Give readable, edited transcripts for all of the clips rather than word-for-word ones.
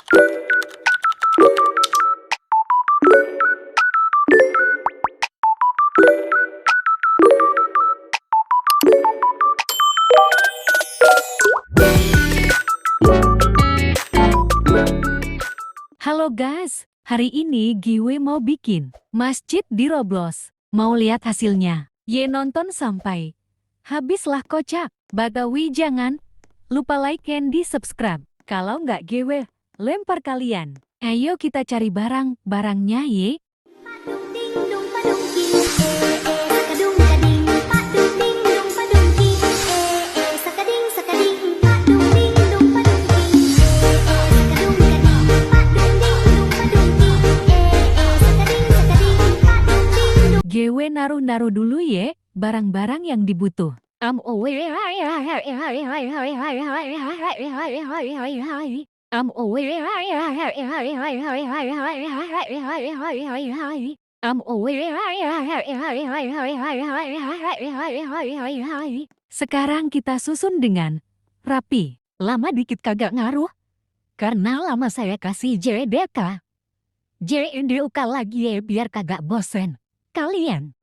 Halo guys, hari ini gue mau bikin masjid di Roblox. Mau lihat hasilnya? Ye nonton sampai habislah kocak. Bagawi jangan lupa like and di subscribe. Kalau nggak gue lempar kalian. Ayo kita cari barangnya ye. Gue naruh dulu ye, barang-barang yang dibutuh. Sekarang kita susun dengan rapi. Lama dikit kagak ngaruh. Karena lama saya kasih JDK. JDK lagi ya biar kagak bosen. Kalian.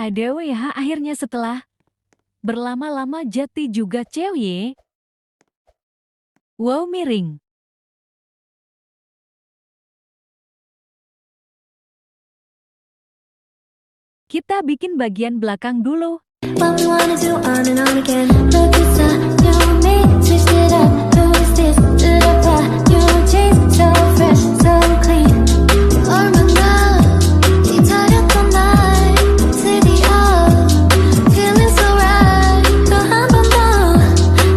ada WH akhirnya setelah berlama-lama jati juga cewek. Wow miring. Kita bikin bagian belakang dulu. What we wanna do on and on again. Look inside, you and me, switched it up. Who is this? Did I fly? Your jeans so fresh, so clean. 얼마나 기다렸던 날 드디어 feeling so right. 또 한 번 더,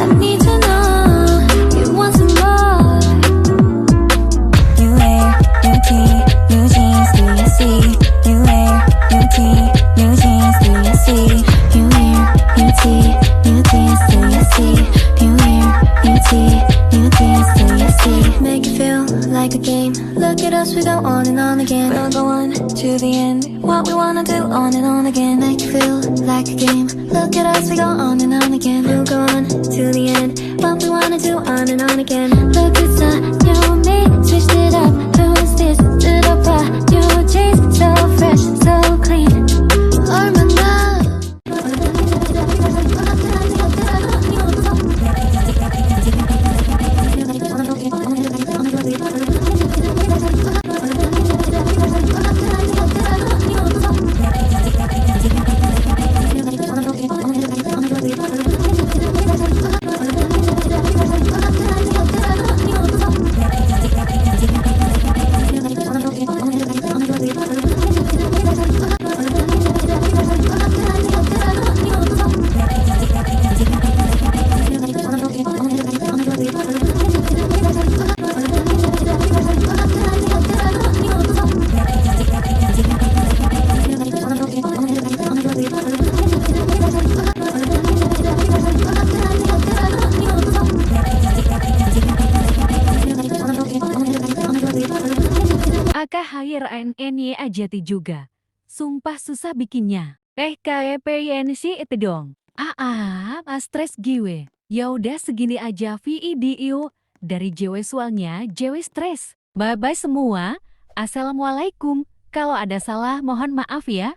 I need to know you want some more. New hair, new tea, new jeans, do you see? New hair, new tea, new jeans, do you see? New hair, new tea, new jeans, do you see? New hair, new tea, new jeans, do you see? Make it feel like a game. Look at us, we go on and on again. We'll go on to the end. What we wanna do on and on again. Make it feel like a game. Look at us, we go on and on again. We'll go on to the end. What we wanna do on and on again. Look inside, you and me, switched it up. Who is this? Did I buy your jeans so fresh, so clean? 얼마나 Aka hire ANNY ajati juga. Sumpah susah bikinnya. KEPYNC itu dong. Mas stres gue. Ya udah segini aja video dari JW soalnya JW stres. Bye bye semua. Assalamualaikum. Kalau ada salah mohon maaf ya.